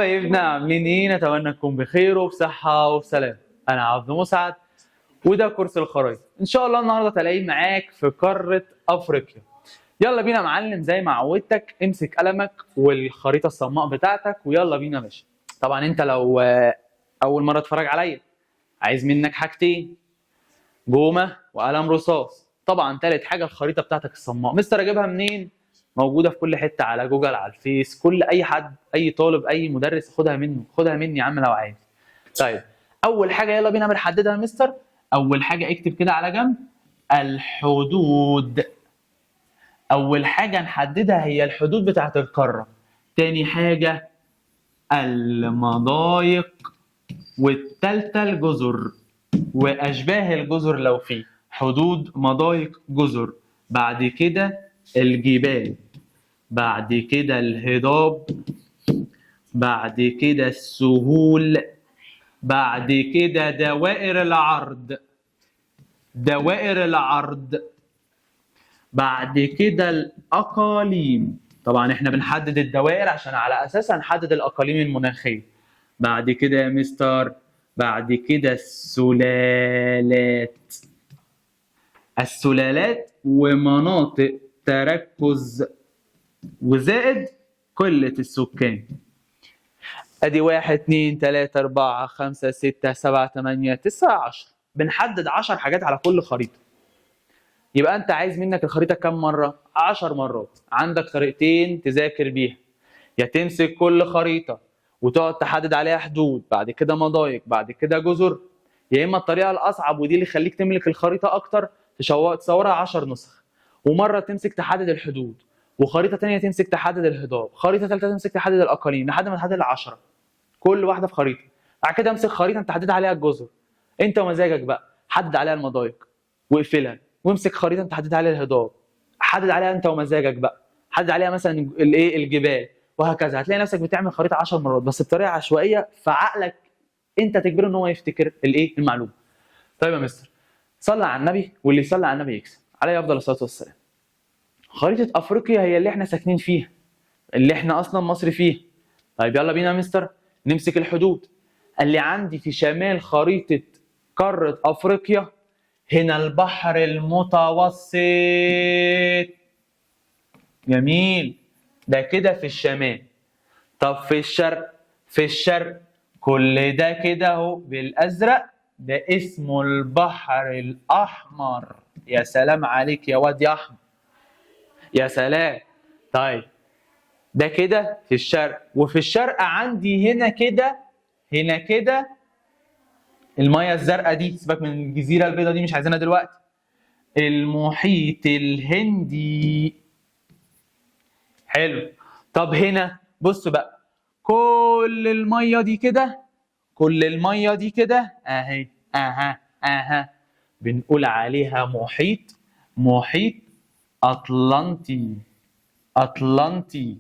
حبايبنا عاملين ايه؟ نتمنى تكون بخير وبصحة وبسلام. انا عبد مسعد وده كورس الخرايط. ان شاء الله النهارده تلاقيه معاك في قارة افريقيا. يلا بينا يا معلم، زي ما عودتك امسك قلمك والخريطة الصماء بتاعتك ويلا بينا يا باشا. طبعا انت لو اول مرة تتفرج عليا عايز منك حاجتين: جومة وقلم رصاص. طبعا تالت حاجة الخريطة بتاعتك الصماء. مستر اجيبها منين؟ موجودة في كل حتة، على جوجل، على الفيس، كل اي حد، اي طالب، اي مدرس خدها منه، خدها مني يا عم لو عايز. طيب اول حاجة يلا بينا بنحددها يا مستر. اول حاجة اكتب كده على جنب الحدود. اول حاجة نحددها هي الحدود بتاعت القارة. تاني حاجة المضايق، والتالتة الجزر واشباه الجزر لو في حدود، مضايق، جزر. بعد كده الجبال، بعد كده الهضاب، بعد كده السهول، بعد كده دوائر العرض، دوائر العرض، بعد كده الأقاليم. طبعا احنا بنحدد الدوائر عشان على أساسها نحدد الأقاليم المناخية. بعد كده يا مستر، بعد كده السلالات. السلالات ومناطق تركز وزائد قلة السكان. ادي 1 2 3 4 5 6 7 8 9 10. بنحدد 10 حاجات على كل خريطة. يبقى انت عايز منك الخريطة كم مرة؟ 10 مرات. عندك طريقتين تذاكر بيها: يا تمسك كل خريطة وتقعد تحدد عليها حدود، بعد كده مضايق، بعد كده جزر، يا اما الطريقة الأصعب ودي اللي يخليك تملك الخريطة أكتر، تصورها 10 نسخ، ومرة تمسك تحدد الحدود، وخريطة تانية تمسك تحدد الهضاب، خريطة ثالثة تمسك تحدد الأقاليم، لحد ما تحدد ال10 كل واحدة في خريطة. بعد كده امسك خريطة انت تحدد عليها الجزر، انت ومزاجك بقى، حدد عليها المضايق واقفلها، وامسك خريطة انت تحدد عليها الهضاب، حدد عليها انت ومزاجك بقى، حدد عليها مثلا الايه الجبال، وهكذا. هتلاقي نفسك بتعمل خريطة 10 مرات بس بطريقة عشوائية، فعقلك انت تجبره ان هو يفتكر الايه المعلومة. طيب يا مستر، صلى على النبي واللي يصلي على النبي يكسب، عليه افضل الصلاه والسلام. خريطه افريقيا هي اللي احنا ساكنين فيها، اللي احنا اصلا مصر فيها. طيب يلا بينا يا مستر نمسك الحدود. قال لي عندي في شمال خريطه قاره افريقيا هنا البحر المتوسط. جميل، ده كده في الشمال. طب في الشرق، في الشرق كل ده كده اهو بالازرق، ده اسمه البحر الاحمر. يا سلام عليك يا واد يا احمر، يا سلام. طيب ده كده في الشرق، وفي الشرق عندي هنا كده، هنا كده الميه الزرقاء دي، سيبك من الجزيره البيضاء دي مش عايزينها دلوقتي، المحيط الهندي. حلو. طب هنا بص بقى، كل الميه دي كده، كل الميه دي كده اهي، اها بنقول عليها محيط، محيط اطلنطي، اطلنطي.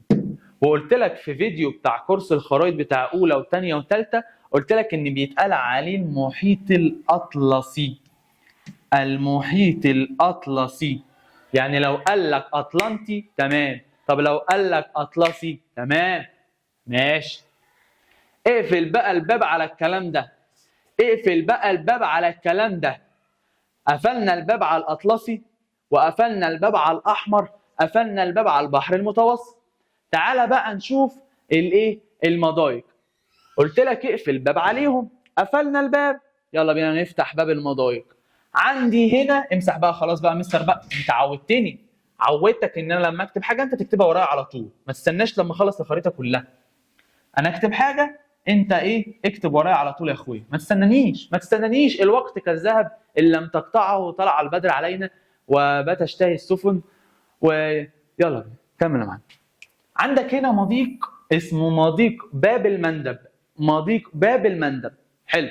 وقلت لك في فيديو بتاع كورس الخرايط بتاع اولى وثانيه وثالثه، قلت لك ان بيتقال عليه المحيط الاطلسي، المحيط الاطلسي. يعني لو قال لك اطلنطي تمام، طب لو قال لك اطلسي تمام، ماشي. اقفل بقى الباب على الكلام ده، اقفل بقى الباب على الكلام ده. قفلنا الباب على الاطلسي، وقفلنا الباب على الاحمر، قفلنا الباب على البحر المتوسط. تعالى بقى نشوف الايه المضايق. قلت لك اقفل الباب عليهم، قفلنا الباب، يلا بينا نفتح باب المضايق. عندي هنا امسح بقى خلاص بقى مستر بقى، انت عودتني، عودتك ان انا لما اكتب حاجه انت تكتبها ورايا على طول، ما تستناش لما اخلص الخريطه كلها. انا اكتب حاجه انت ايه اكتب ورايا على طول يا اخويا، ما تستنانيش، ما تستنانيش. الوقت كالذهب ان لم تقطعه، طلع البدر علينا وبات تشتهي السفن. ويلا كمل معانا. عندك هنا مضيق اسمه مضيق باب المندب، مضيق باب المندب. حلو.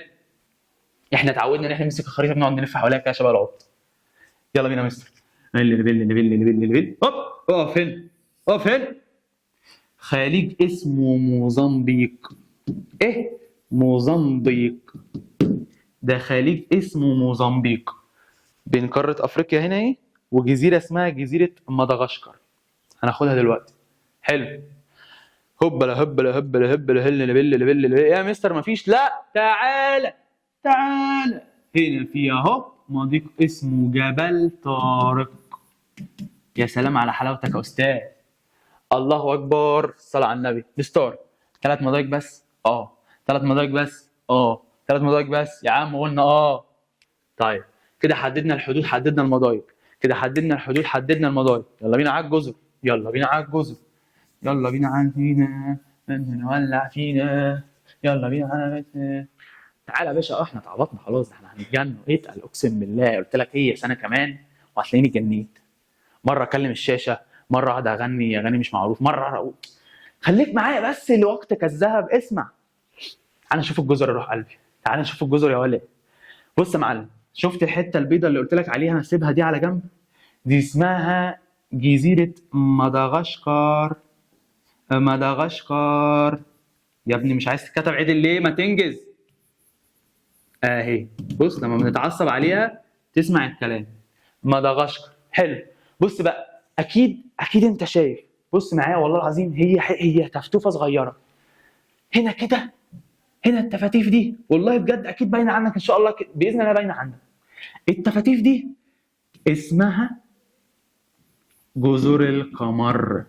احنا اتعودنا ان احنا نمسك الخريطه بنقعد نلف حواليها كده شبه العبط. يلا بينا يا مستر. هوب، اقف هنا، اقف هنا. خليج اسمه موزمبيق. ايه؟ موزمبيق. ده خليج اسمه موزمبيق بين قاره افريقيا هنا ايه، وجزيره اسمها جزيره مدغشقر، هناخدها دلوقتي. حلو. هبلا هبلا هبلا هبلا هل بل بل بل. يا مستر مفيش، لا تعالى تعالى هنا في اهو مضيق اسمه جبل طارق. يا سلام على حلاوتك يا استاذ. الله اكبر، صلى على النبي. مستر 3 مضايق بس؟ 3 مضايق بس؟ 3 مضايق بس يا عم، قلنا طيب كده حددنا الحدود، حددنا المضايق، كده حددنا الحدود، حددنا المضايق. يلا بينا على الجزر، يلا بينا على الجزر، يلا بينا على فينا نولع فينا، يلا بينا على بيتنا. تعالى يا باشا، احنا اتعبطنا خلاص، ده احنا هنتجنن. اتقل اقسم بالله، قلت لك هي سنه كمان وهتلاقيني جنيت. مره اكلم الشاشه، مره اقعد اغني اغاني مش معروف، مره اقول. خليك معايا بس لوقتك الذهب، اسمع. تعالى نشوف الجزر يا روح قلبي، تعالى نشوف الجزر يا ولد. بص يا معلم، شفت الحته البيضاء اللي قلت لك عليها هسيبها دي على جنب؟ دي اسمها جزيره مدغشقر. مدغشقر يا ابني، مش عايز تتكتب عدل ليه؟ ما تنجز اهي. بص لما بنتعصب عليها تسمع الكلام. مدغشقر. حلو. بص بقى، اكيد انت شايف، بص معايا والله العظيم، هي تفتوفه صغيره هنا كده، هنا التفاتيف دي والله بجد اكيد باينه عنك ان شاء الله، باذن الله باينه عنك. التفاتيف دي اسمها جزر القمر.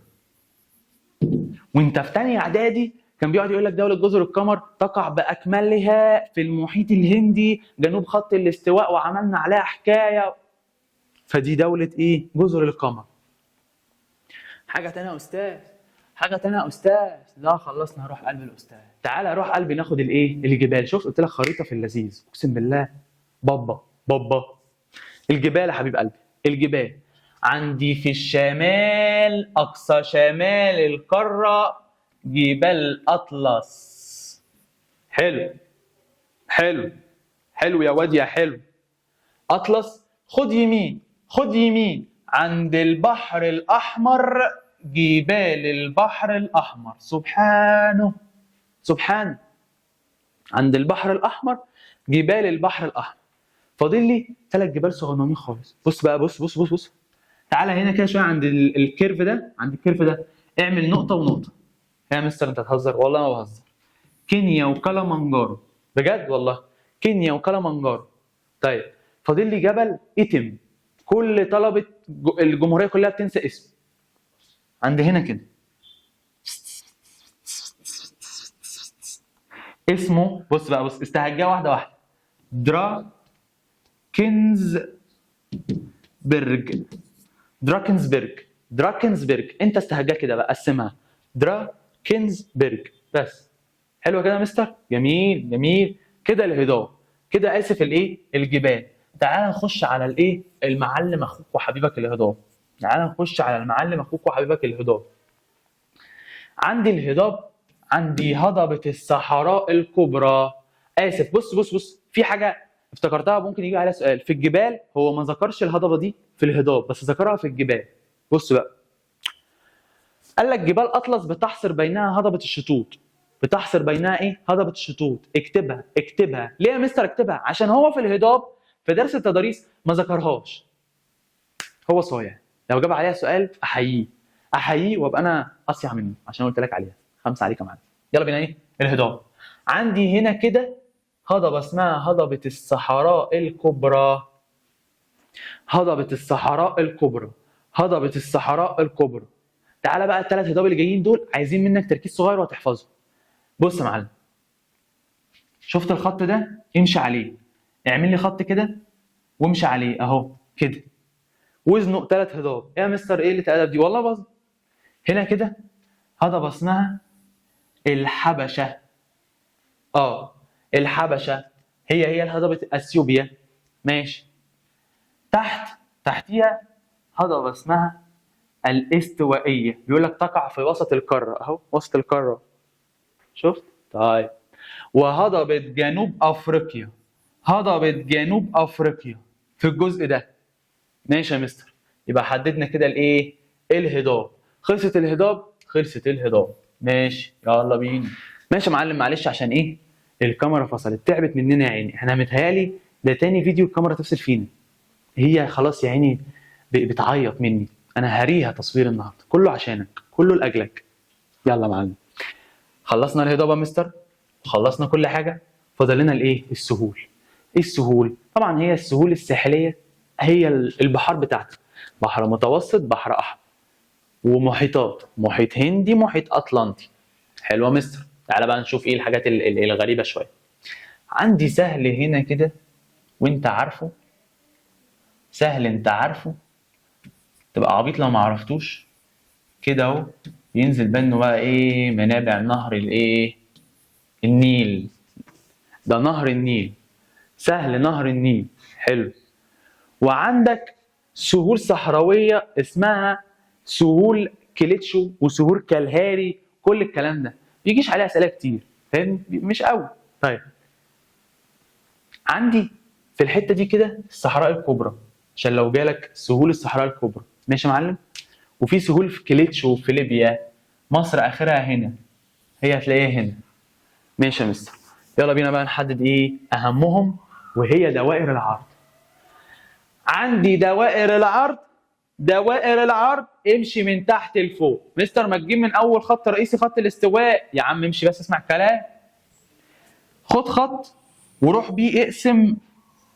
وانت في ثانيه اعدادي كان بيقعد يقول لك دوله جزر القمر تقع باكملها في المحيط الهندي جنوب خط الاستواء، وعملنا عليها حكايه. فدي دوله ايه؟ جزر القمر. حاجه ثانيه يا استاذ، حاجه ثانيه يا استاذ. لا خلصنا، هروح قلب الاستاذ. تعالى روح قلبي ناخد الايه؟ الجبال. شوف قلت لك خريطه في اللذيذ، اقسم بالله. بابا الجبال يا حبيب قلبي، الجبال عندي في الشمال، اقصى شمال القاره، جبال اطلس. حلو حلو يا واد يا حلو. اطلس. خد يمين، خد يمين عند البحر الاحمر، جبال البحر الاحمر. سبحانه عند البحر الاحمر، جبال البحر الاحمر. فاضل لي 3 جبال صغننين خالص. بص بقى، بص. تعالى هنا كده شويه عند الكيرف ده، عند الكيرف ده اعمل نقطه ونقطه. يا مستر انت هتهزر؟ والله ما بهزر. كينيا وكلامنجارو، بجد والله، كينيا وكلامنجارو. طيب فاضل لي جبل إتم، كل طلبه الجمهوريه كلها بتنسى اسمه. عند هنا كده اسمه، بص بقى، بص استهجاه واحده واحده. دراكنزبرج. انت استهجاه كده بقى، قسمها. دراكنزبرج بس. حلوه كده يا مستر؟ جميل كده الهضاب، كده اسف الايه؟ الجبال. تعال نخش على الايه؟ المعلم اخوك وحبيبك الهضاب. تعال نخش على المعلم اخوك وحبيبك الهضاب. عندي الهضاب، عندي هضبة الصحراء الكبرى. اسف، بص في حاجه افتكرتها ممكن يجي عليها سؤال. في الجبال هو ما ذكرش الهضبه دي في الهضاب، بس ذكرها في الجبال. بص بقى، قال لك جبال اطلس بتحصر بينها هضبه الشطوط. بتحصر بينها ايه؟ هضبه الشطوط. اكتبها. ليه يا مستر اكتبها؟ عشان هو في الهضاب في درس التضاريس ما ذكرهاش. هو صايع، لو جاب عليها سؤال احييه وابقى انا اصيع منه، عشان قلت لك عليها. 5 عليك يا معلم. يلا بينا ايه؟ الهضاب. عندي هنا كده هضبه اسمها هضبه الصحراء الكبرى. هضبه الصحراء الكبرى. تعالى بقى ال3 هضاب اللي جايين دول عايزين منك تركيز صغير وهتحفظهم. بص يا معلم، شفت الخط ده؟ امشي عليه، اعمل لي خط كده وامشي عليه اهو كده، وزنق 3 هضاب. يا مستر ايه اللي تقلب دي؟ والله باظ. هنا كده هضبه اسمها الحبشه. الحبشه هي هضبه اثيوبيا. ماشي. تحتيها هضبه اسمها الاستوائيه، بيقول لك تقع في وسط القاره اهو، وسط القاره. شفت؟ طيب. وهضبه جنوب افريقيا، في الجزء ده. ماشي يا مستر، يبقى حددنا كده الايه؟ الهضاب. خلصت الهضاب. ماشي يلا بينا. ماشي يا معلم، معلش عشان ايه؟ الكاميرا فصلت، تعبت مننا يا عيني. احنا متهيالي ده تاني فيديو الكاميرا تفصل فينا. هي خلاص يا عيني بتعيط مني. انا هريها تصوير النهارده، كله عشانك، كله لاجلك. يلا يا معلم، خلصنا الهضاب يا مستر، خلصنا كل حاجه، فاضل لنا الايه؟ السهول. ايه السهول؟ طبعا هي السهول الساحليه، هي البحار بتاعتك، بحر متوسط، بحر احمر، ومحيطات، محيط هندي، محيط اطلنطي. حلوه يا مستر. تعالى بقى نشوف ايه الحاجات الغريبه شويه. عندي سهل هنا كده، وانت عارفه، سهل انت عارفه، تبقى عبيط لو ما عرفتوش. كده اهو ينزل بينه بقى ايه؟ منابع نهر الايه؟ النيل. ده نهر النيل، سهل نهر النيل. حلو. وعندك سهول صحراويه اسمها سهول كليتشو وسهول كالهاري. كل الكلام ده بيجيش عليه اسئله كتير، فاهم؟ مش قوي. طيب عندي في الحته دي كده الصحراء الكبرى، عشان لو جالك سهول الصحراء الكبرى. ماشي يا معلم. وفي سهول في كليتشو في ليبيا، مصر اخرها هنا، هي هتلاقيها هنا. ماشي يا مستر. يلا بينا بقى نحدد ايه اهمهم، وهي دوائر العرض. عندي دوائر العرض، دوائر العرض امشي من تحت لفوق. مستر ما تجيب من اول خط رئيسي خط الاستواء، يا عم امشي بس اسمع الكلام. خد خط وروح بيه اقسم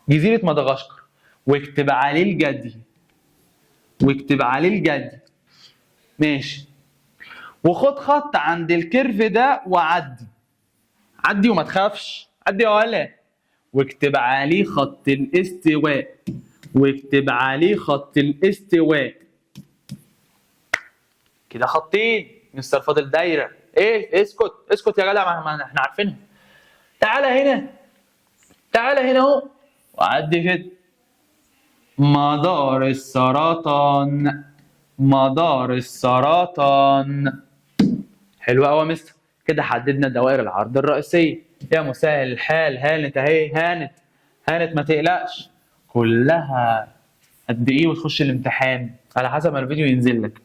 جزيره مدغشقر، واكتب عليه الجدي، واكتب عليه الجدي. ماشي. وخد خط عند الكيرف ده وعدي، عدي وما تخافش، عدي يا ولا، واكتب عليه خط الاستواء، واكتب عليه خط الاستواء. كده خطين. مستر فاضل دايره. ايه؟ اسكت اسكت يا جدع، ما احنا عارفينها. تعالى هنا، تعالى هنا اهو، وعدي كده. مدار السرطان، مدار السرطان. حلو قوي يا مستر. كده حددنا دوائر العرض الرئيسيه. يا مسهل الحال، هانت اهي، هانت هانت، ما تقلقش. كلها قد ايه وتخش الامتحان؟ على حسب ما الفيديو ينزل لك،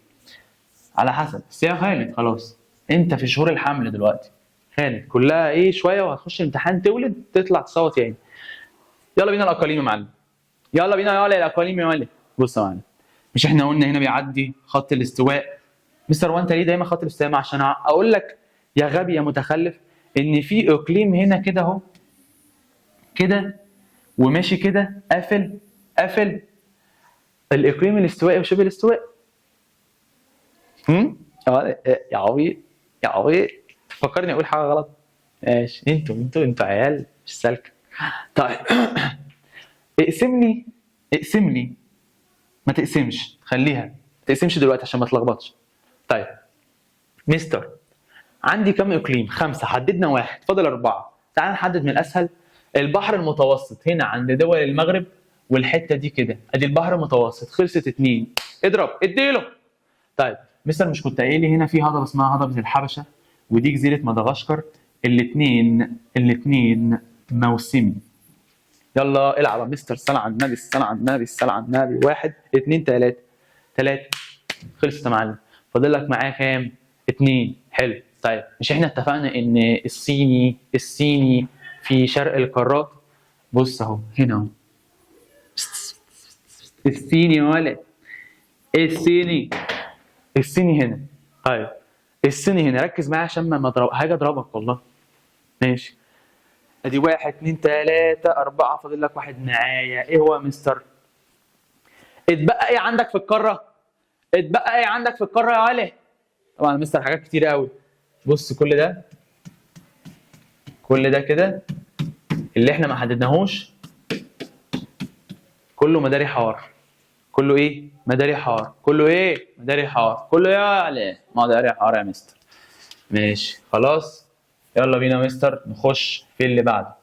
على حسب. بس هي خانت خلاص، انت في شهور الحمل دلوقتي. خانت كلها ايه شويه، وهتخش امتحان تولد تطلع تصوت يعني. يلا بينا الاقاليم يا معلم، يلا بينا يا الاقاليم يا معلم. بص يا معلم، مش احنا قلنا هنا بيعدي خط الاستواء؟ مستر وانت ليه دايما خط الاستواء؟ عشان اقول لك يا غبي يا متخلف ان في اقليم هنا كده اهو، كده وماشي كده قافل، قافل الاقليم الاستوائي وشبه الاستواء. يا عبيط، يا عبيط، فكرني اقول حاجه غلط. ماشي، انتوا عيال مش سالكه. طيب اقسم لي، اقسم لي، ما تقسمش، خليها ما تقسمش دلوقتي عشان ما تلخبطش. طيب مستر عندي كم اقليم؟ 5. حددنا 1، فاضل 4. تعال نحدد من الاسهل. البحر المتوسط هنا عند دول المغرب، والحته دي كده ادي البحر المتوسط، خلصت 2. اضرب اديله. طيب مستر مش كنت قايل لي هنا في هضبه اسمها هضبه الحبشه، ودي جزيره مدغشقر؟ الاثنين موسمي. يلا العب يا مستر، الصلاة على النبي، الصلاة على النبي، الصلاة على النبي. 1 2 3 3. خلصت يا معلم. فاضل لك معايا كام؟ 2. حلو. طيب مش احنا اتفقنا ان الصيني في شرق القارات؟ بص اهو هنا اهو، الصيني يا ولد، الصيني، الصيني هنا. طيب الصيني هنا، ركز معايا عشان ما اضرب حاجه، اضربك والله. ماشي. ادي 1 2 3 4، فاضل لك 1 معايا. ايه هو يا مستر؟ اتبقى ايه عندك في القاره؟ اتبقى ايه عندك في القاره يا علي؟ طبعا يا مستر حاجات كتير قوي. بص كل ده، كل ده كده اللي احنا ما حددناهوش، كله مداري حار. كله ايه؟ مداري حار. كله ايه؟ مداري حار. كله يا علي مداري حار يا مستر. ماشي خلاص. يلا بينا يا مستر نخش في اللي بعده.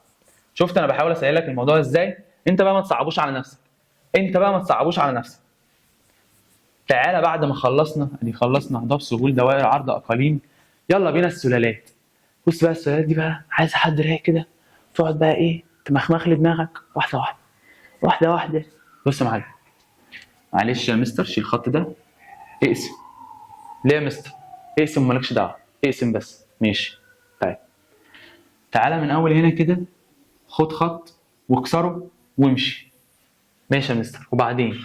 شفت انا بحاول اسهل لك الموضوع ازاي؟ انت بقى ما تصعبوش على نفسك، انت بقى ما تصعبوش على نفسك. تعالى بعد ما خلصنا، ادي خلصنا اهداف سهول دوائر عرض اقاليم، يلا بينا السلالات. بص بقى السلالات دي بقى عايز حد رايق كده، تقعد بقى ايه تمخمخ لي دماغك واحده واحده، واحده واحده. بص يا معلم، معلش يا مستر شيل الخط ده، اقسم. ليه يا مستر؟ اقسم ومالكش دعوه، اقسم بس. ماشي. طيب تعالى من اول هنا كده، خد خط واكسره وامشي. ماشي يا مستر. وبعدين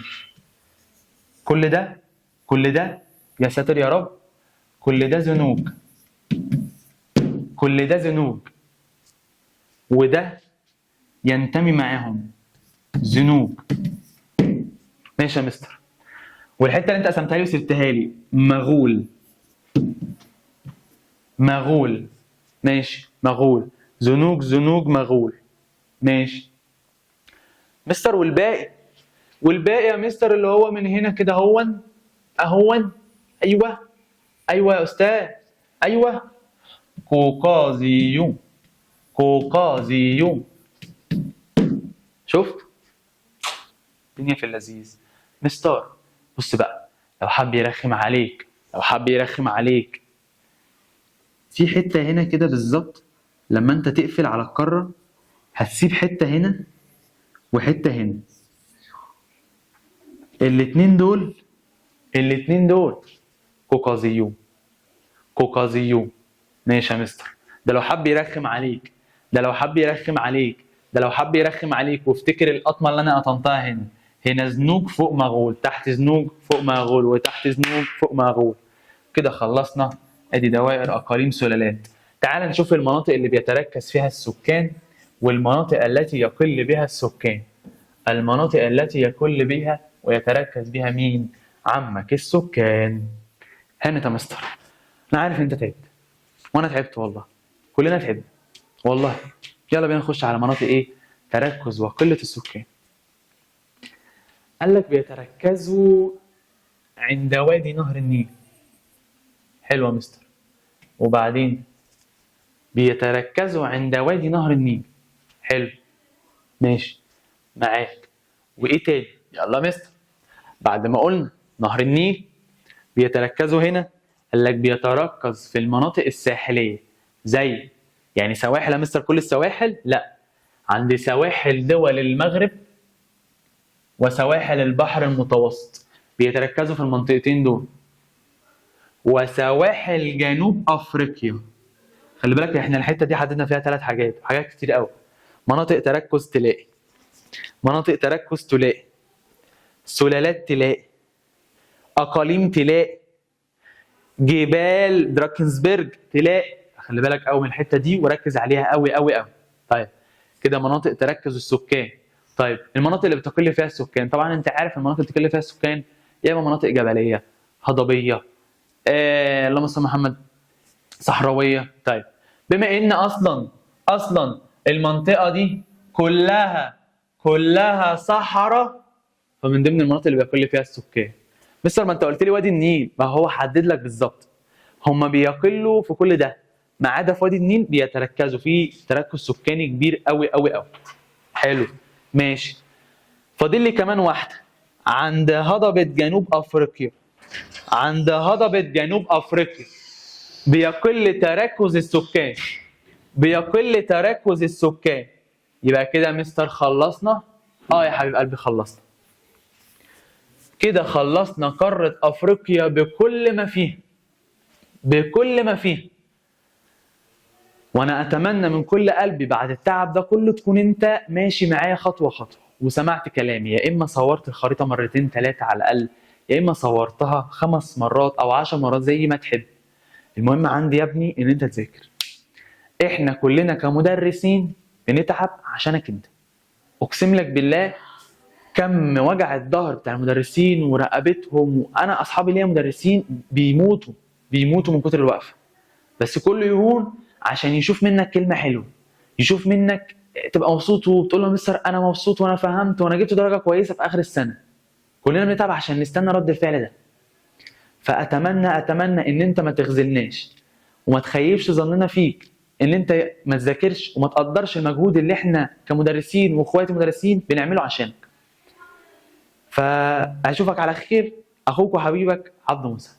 كل ده، كل ده يا ساتر يا رب، كل ده زنوج، كل ده زنوج، وده ينتمي معاهم زنوج. ماشي يا مستر. والحته اللي انت قسمتها لي وسبتها لي مغول. مغول ماشي، مغول زنوج زنوج مغول. ماشي مستر. والباقي يا مستر اللي هو من هنا كده اهون. ايوه يا استاذ، ايوه. قوقازيون. شفت الدنيا في اللذيذ. مستر بص بقى، لو حب يرخم عليك في حته هنا كده بالظبط، لما انت تقفل على القاره هتسيب حته هنا وحته هنا. الاتنين دول قوقازيون. ماشي يا مستر. ده لو حب يرخم عليك وافتكر القطمه اللي انا قطمتها هنا زنوج فوق مغول، تحت زنوج فوق مغول، وتحت زنوج فوق مغول. كده خلصنا ادي دوائر اقاليم سلالات. تعال نشوف المناطق اللي بيتركز فيها السكان والمناطق التي يقل بها السكان. المناطق التي يقل بها ويتركز بها مين؟ عمك السكان. هانت يا مستر. انا عارف انت تعبت وانا تعبت والله، كلنا تعبنا والله. يلا بينا نخش على مناطق ايه؟ تركز وقلة السكان. قال لك بيتركزوا عند وادي نهر النيل. حلو يا مستر. وبعدين بيتركزوا عند وادي نهر النيل. حلو ماشي معاك. وايه تاني؟ يلا يا مستر. بعد ما قلنا نهر النيل بيتركزوا هنا، قال لك بيتركز في المناطق الساحليه. زي يعني سواحل يا مستر كل السواحل؟ لا، عند سواحل دول المغرب وسواحل البحر المتوسط بيتركزوا في المنطقتين دول. وسواحل جنوب افريقيا. خلي بالك احنا الحته دي حددنا فيها 3 حاجات كتير قوي. مناطق تركز تلاقي، سلالات تلاقي، اقاليم تلاقي، جبال دراكنسبرج تلاقي. خلي بالك قوي من الحته دي وركز عليها قوي. طيب كده مناطق تركز السكان. طيب المناطق اللي بتقل فيها السكان، طبعا انت عارف المناطق اللي بتقل فيها السكان يا اما مناطق جبليه هضبيه، اللهم صل محمد، صحراويه. طيب بما ان اصلا المنطقه دي كلها صحراء، فمن ضمن المناطق اللي بيقل فيها السكان. مستر ما انت قلت لي وادي النيل، ما هو حدد لك بالظبط. هم بيقلوا في كل ده ما عدا في وادي النيل بيتركزوا فيه تركز سكاني كبير قوي. حلو ماشي. فاضل لي كمان واحده عند هضبه جنوب افريقيا. بيقل تركز السكان. يبقى كده مستر خلصنا. يا حبيب قلبي خلصنا. كده خلصنا قارة افريقيا بكل ما فيها. وانا اتمنى من كل قلبي بعد التعب ده كله تكون انت ماشي معايا خطوة وسمعت كلامي. يا اما صورت الخريطة 2 3 على الاقل، يا اما صورتها 5 مرات او 10 مرات زي ما تحب. المهم عندي يا ابني ان انت تذاكر. احنا كلنا كمدرسين بنتعب عشانك انت. اقسم لك بالله كم وجع الظهر بتاع المدرسين ورقبتهم، وانا اصحابي ليا مدرسين بيموتوا من كتر الوقفه. بس كله يهون عشان يشوف منك كلمه حلوه، يشوف منك تبقى مبسوط وبتقول له مستر انا مبسوط وانا فهمت وانا جبت درجه كويسه في اخر السنه. كلنا بنتعب عشان نستنى رد الفعل ده. فاتمنى ان انت ما تخذلناش وما تخيبش ظننا فيك، ان انت ما تذاكرش وما تقدرش المجهود اللي احنا كمدرسين واخواتي مدرسين بنعمله عشانك. فاشوفك على خير. اخوك وحبيبك عبد موسى.